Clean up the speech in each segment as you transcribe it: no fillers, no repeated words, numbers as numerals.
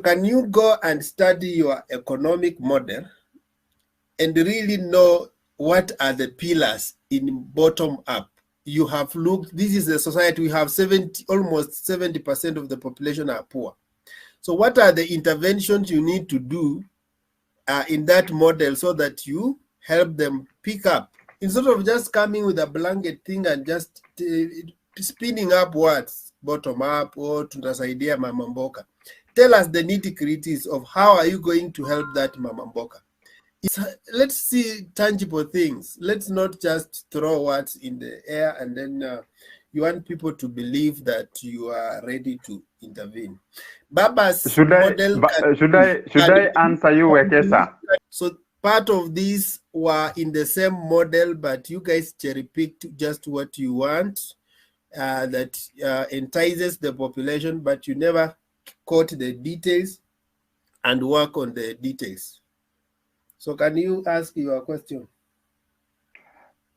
can you go and study your economic model and really know what are the pillars in bottom up? You have looked, this is a society, we have almost 70% of the population are poor. So what are the interventions you need to do in that model so that you help them pick up? Instead of just coming with a blanket thing and just spinning up words, bottom up, or tunasaidia mama mboka. Tell us the nitty-gritties of how are you going to help that mama mboka. Let's see tangible things. Let's not just throw words in the air and then you want people to believe that you are ready to intervene. Baba's model. Should I answer you, Wekesa? So part of these were in the same model, but you guys cherry-picked just what you want that entices the population, but you never caught the details and work on the details. So can you ask your question?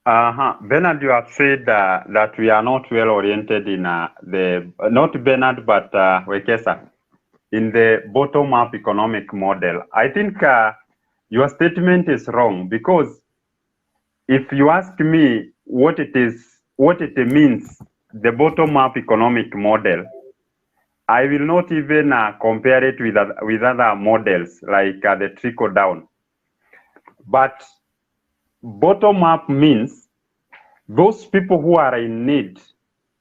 Bernard, you have said that we are not well oriented in not Bernard, but Wekesa, in the bottom-up economic model. I think your statement is wrong, because if you ask me what it means, the bottom-up economic model, I will not even compare it with other models like the trickle-down. But bottom-up means those people who are in need,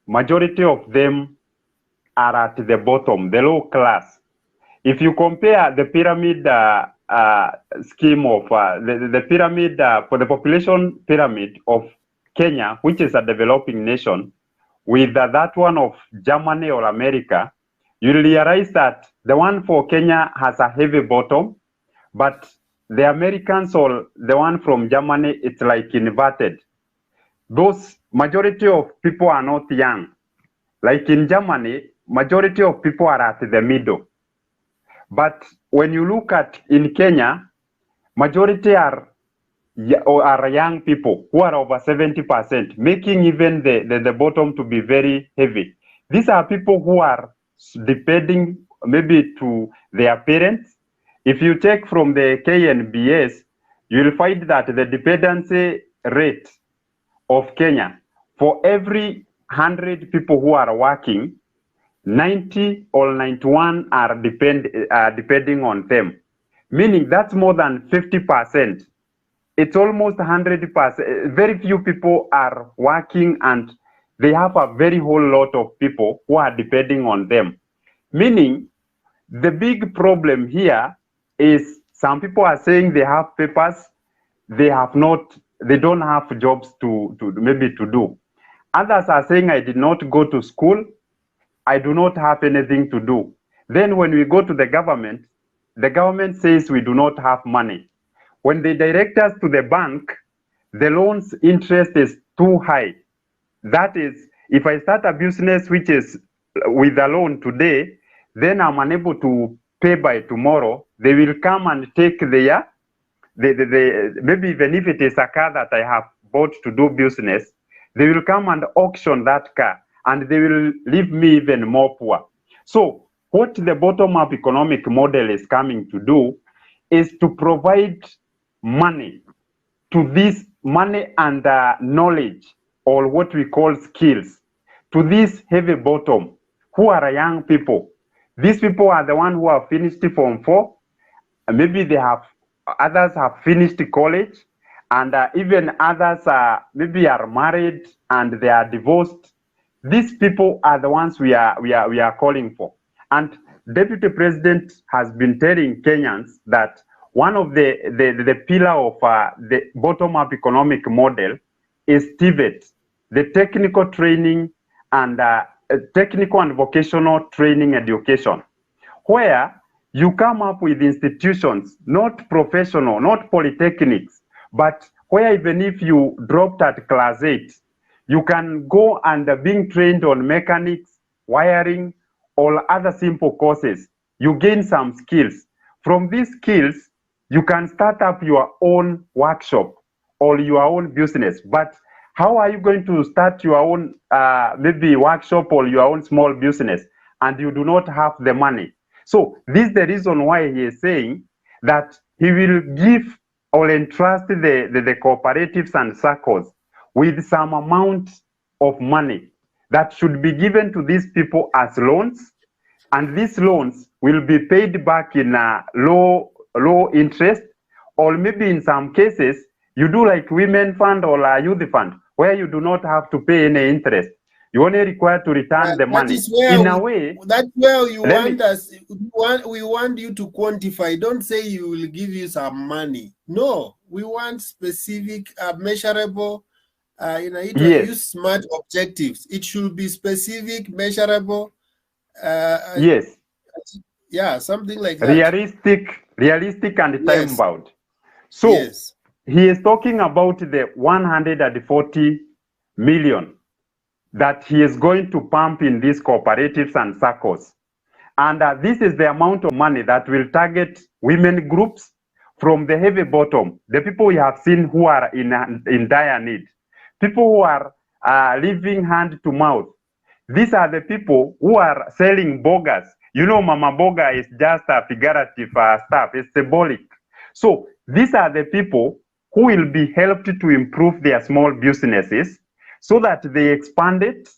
majority of them are at the bottom, the low class. If you compare the pyramid scheme of the pyramid for the population pyramid of Kenya, which is a developing nation, with that one of Germany or America, you'll realize that the one for Kenya has a heavy bottom, but the Americans or the one from Germany, it's like inverted. Those majority of people are not young. Like in Germany, majority of people are at the middle. But when you look at in Kenya, majority are young people who are over 70%, making even the bottom to be very heavy. These are people who are depending maybe to their parents. If you take from the KNBS, you'll find that the dependency rate of Kenya, for every 100 people who are working, 90 or 91 are depending on them, meaning that's more than 50%. It's almost 100%. Very few people are working, and they have a very whole lot of people who are depending on them. Meaning, the big problem here is some people are saying they have papers, they don't have jobs to do. Others are saying, I did not go to school, I do not have anything to do. Then when we go to the government says we do not have money. When they direct us to the bank, the loan's interest is too high. That is, if I start a business which is with a loan today, then I'm unable to pay by tomorrow. They will come and take maybe even if it is a car that I have bought to do business, they will come and auction that car, and they will leave me even more poor. So what the bottom-up economic model is coming to do is to provide money to this money and knowledge, or what we call skills, to this heavy bottom, who are young people. These people are the ones who have finished Form 4, maybe others have finished college, and even others maybe are married and they are divorced. These people are the ones we are calling for. And Deputy President has been telling Kenyans that one of the pillar of the bottom-up economic model is TVET, the technical training and technical and vocational training education, where you come up with institutions, not professional, not polytechnics, but where even if you dropped at class 8, you can go and being trained on mechanics, wiring, or other simple courses. You gain some skills. From these skills, you can start up your own workshop or your own business. But how are you going to start your own maybe workshop or your own small business and you do not have the money? So this is the reason why he is saying that he will give or entrust the cooperatives and circles with some amount of money that should be given to these people as loans, and these loans will be paid back in a low interest, or maybe in some cases you do like women fund or a youth fund where you do not have to pay any interest. You only require to return the money. In a way, that's where you want us. We want you to quantify. Don't say you will give you some money. No, we want specific, measurable. yes. Use smart objectives. It should be specific, measurable. Yes. Yeah, something like that. Realistic and Yes. time bound. So yes. He is talking about the 140 million that he is going to pump in these cooperatives and circles. And this is the amount of money that will target women groups from the heavy bottom, the people we have seen who are in dire need, people who are living hand to mouth. These are the people who are selling bogas. You know, Mama Boga is just a figurative stuff. It's symbolic. So these are the people who will be helped to improve their small businesses so that they expand it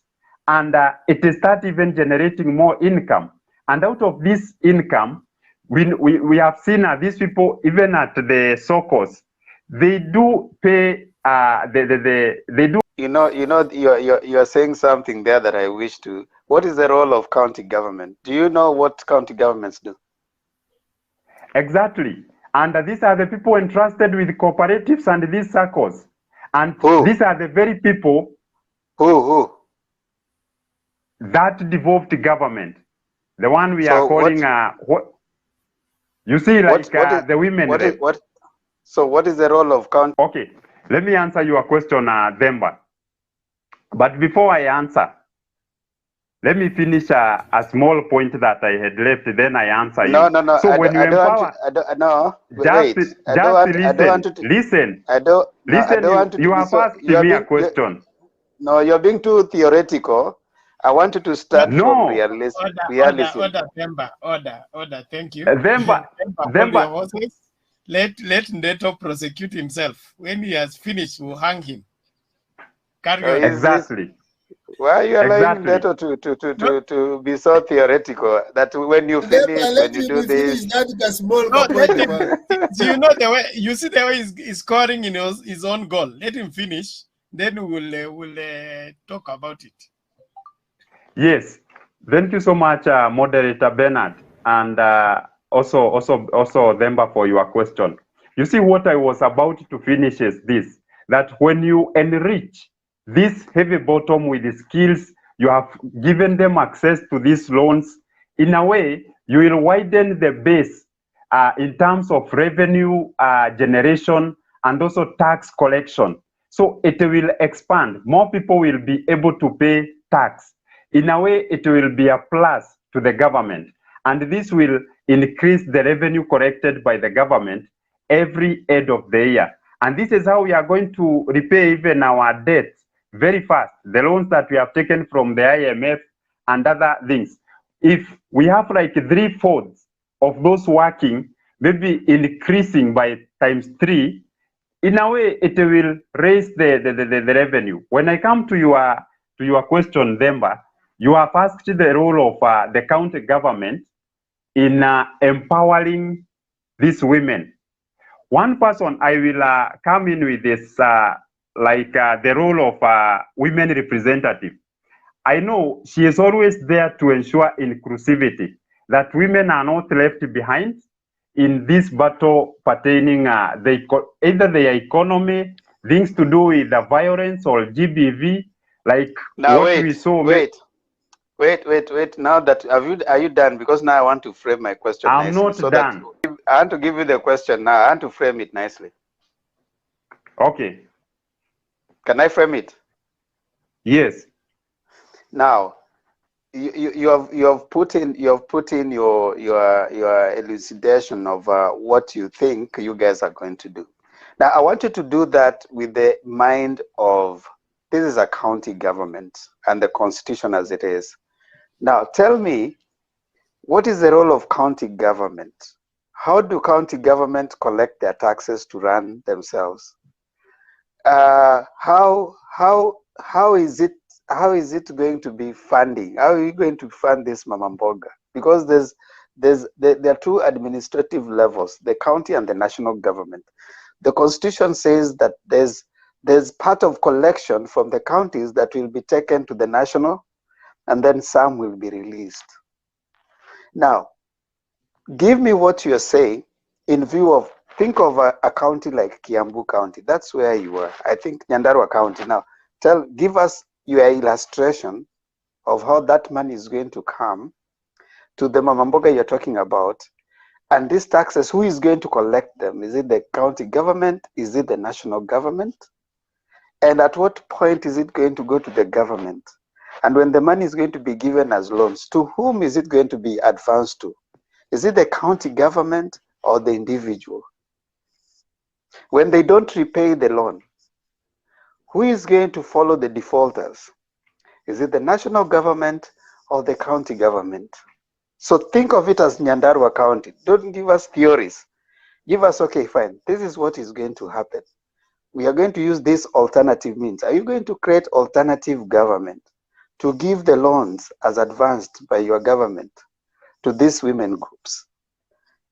and it start even generating more income. And out of this income, we have seen these people, even at the circles, they do pay, they do. You're saying something there that I wish to. What is the role of county government? Do you know what county governments do? Exactly. And these are the people entrusted with cooperatives and these circles. And these are the very people who that devolved government, the one we are calling what you see, like the women. So what is the role of county? Okay, let me answer your question, Demba. But before I answer, let me finish a small point that I had left, then I answer you. No. So when you empower, listen. You have asked me a question. No, you're being too theoretical. I wanted to start from realism. Order, Demba. Order. Thank you. Demba. Let Ndeto prosecute himself. When he has finished, we'll hang him. Carry on. Exactly. Why are you allowing Ndeto to be so theoretical that when you finish, when you do this? So you know the way, you see the way he's scoring in his own goal. Let him finish, then we'll talk about it. Yes, thank you so much, Moderator Bernard, and also Demba, for your question. You see, what I was about to finish is this: that when you enrich this heavy bottom with the skills, you have given them access to these loans. In a way, you will widen the base in terms of revenue generation and also tax collection. So it will expand. More people will be able to pay tax. In a way, it will be a plus to the government. And this will increase the revenue collected by the government every end of the year. And this is how we are going to repay even our debts very fast, the loans that we have taken from the IMF and other things. If we have like 3/4 of those working, maybe increasing by ×3, in a way it will raise the revenue. When I come to your question, Demba, you have asked the role of the county government in empowering these women. One person I will come in with this, the role of women representative. I know she is always there to ensure inclusivity, that women are not left behind in this battle pertaining either their economy, things to do with the violence or GBV, like now what we saw. Wait. Now that are you done? Because now I want to frame my question. I'm not done. I want to give you the question now. I want to frame it nicely. Okay. Can I frame it? Yes. Now, you have put in your elucidation of what you think you guys are going to do. Now, I want you to do that with the mind of this is a county government and the constitution as it is. Now, tell me, what is the role of county government? How do county government collect their taxes to run themselves? How is it going to be funding? How are you going to fund this Mama Mboga? Because there are two administrative levels, the county and the national government. The constitution says that there's part of collection from the counties that will be taken to the national, and then some will be released. Now, give me what you're saying in view of, think of a county like Kiambu County. That's where you are. I think Nyandarua County. Now, give us your illustration of how that money is going to come to the Mama Mboga you're talking about. And these taxes, who is going to collect them? Is it the county government? Is it the national government? And at what point is it going to go to the government? And when the money is going to be given as loans, to whom is it going to be advanced to? Is it the county government or the individual? When they don't repay the loan, who is going to follow the defaulters? Is it the national government or the county government? So think of it as Nyandarua County. Don't give us theories. Give us, okay, fine, this is what is going to happen. We are going to use this alternative means. Are you going to create alternative government to give the loans as advanced by your government to these women groups?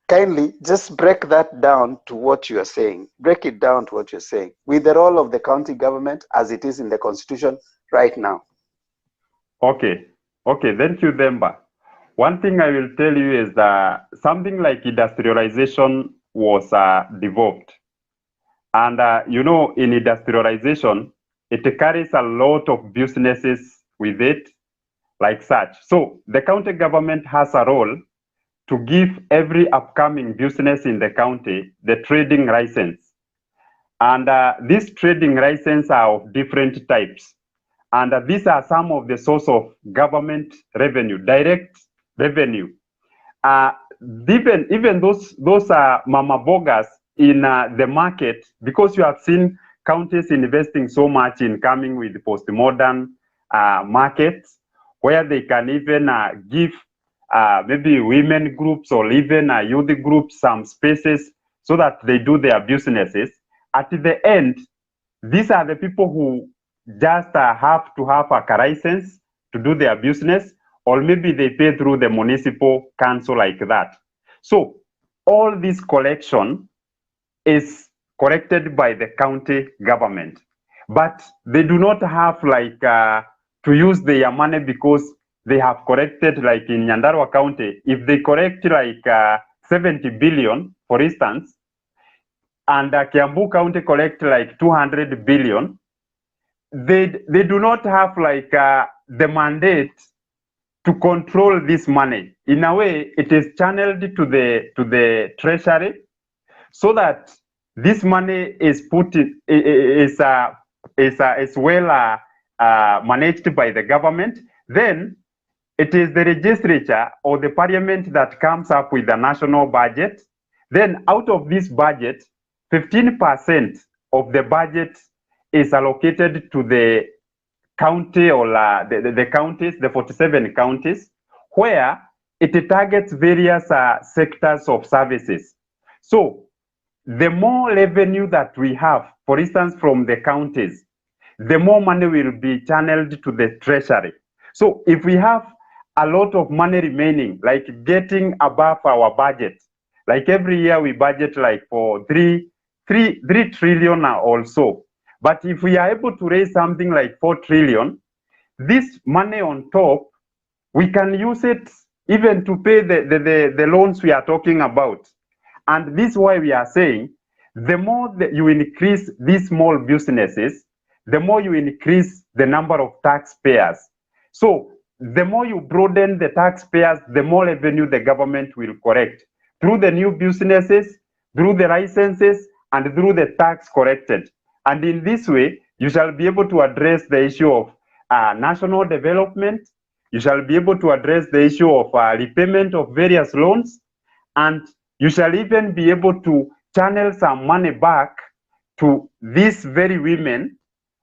Kindly just break that down to what you are saying. Break it down to what you're saying with the role of the county government as it is in the constitution right now. Okay, thank you, Demba. One thing I will tell you is that something like industrialization was developed. And in industrialization, it carries a lot of businesses with it, like such. So the county government has a role to give every upcoming business in the county the trading license. And these trading licenses are of different types. And these are some of the source of government revenue, direct revenue. Even those are Mama Bogas in the market, because you have seen counties investing so much in coming with postmodern markets, where they can even give maybe women groups or even youth groups some spaces so that they do their businesses. At the end, these are the people who just have to have a license to do their business, or maybe they pay through the municipal council like that. So all this collection is collected by the county government, but they do not have like to use their money because they have collected, like in Nyandarua County, if they collect like 70 billion, for instance, and Kiambu County collect like 200 billion, they do not have like the mandate to control this money. In a way, it is channeled to the treasury, so that this money is put is well managed by the government. Then it is the legislature or the parliament that comes up with the national budget. Then out of this budget, 15% of the budget is allocated to the county or the counties, the 47 counties, where it targets various sectors of services. So the more revenue that we have, for instance, from the counties, the more money will be channeled to the treasury. So if we have a lot of money remaining, like getting above our budget, like every year we budget like for 3 trillion or so. But if we are able to raise something like 4 trillion, this money on top, we can use it even to pay the loans we are talking about. And this is why we are saying, the more that you increase these small businesses, the more you increase the number of taxpayers. So the more you broaden the taxpayers, the more revenue the government will collect through the new businesses, through the licenses, and through the tax collected. And in this way, you shall be able to address the issue of national development. You shall be able to address the issue of repayment of various loans, and you shall even be able to channel some money back to these very women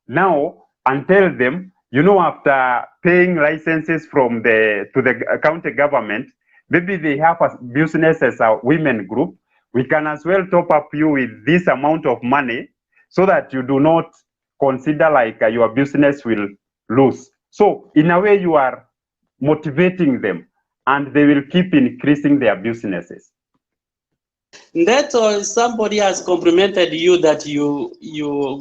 now and tell them, after paying licenses from to the county government, maybe they have a business as a women group, we can as well top up you with this amount of money so that you do not consider like your business will lose. So in a way, you are motivating them and they will keep increasing their businesses. Ndeto, somebody has complimented you that you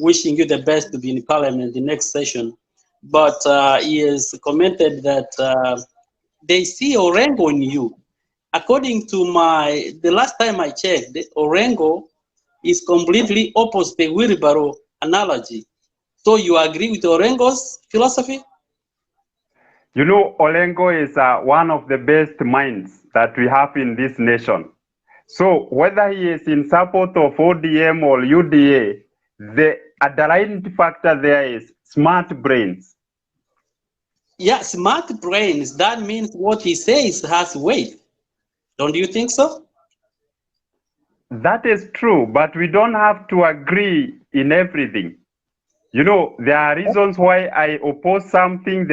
wishing you the best to be in parliament the next session, but he has commented that they see Orengo in you. According to the last time I checked, Orengo is completely opposite the wheelbarrow analogy. So you agree with Orengo's philosophy? You know, Olengo is one of the best minds that we have in this nation. So whether he is in support of ODM or UDA, the underlying factor there is smart brains. Yeah, smart brains, that means what he says has weight. Don't you think so? That is true, but we don't have to agree in everything. You know, there are reasons why I oppose something.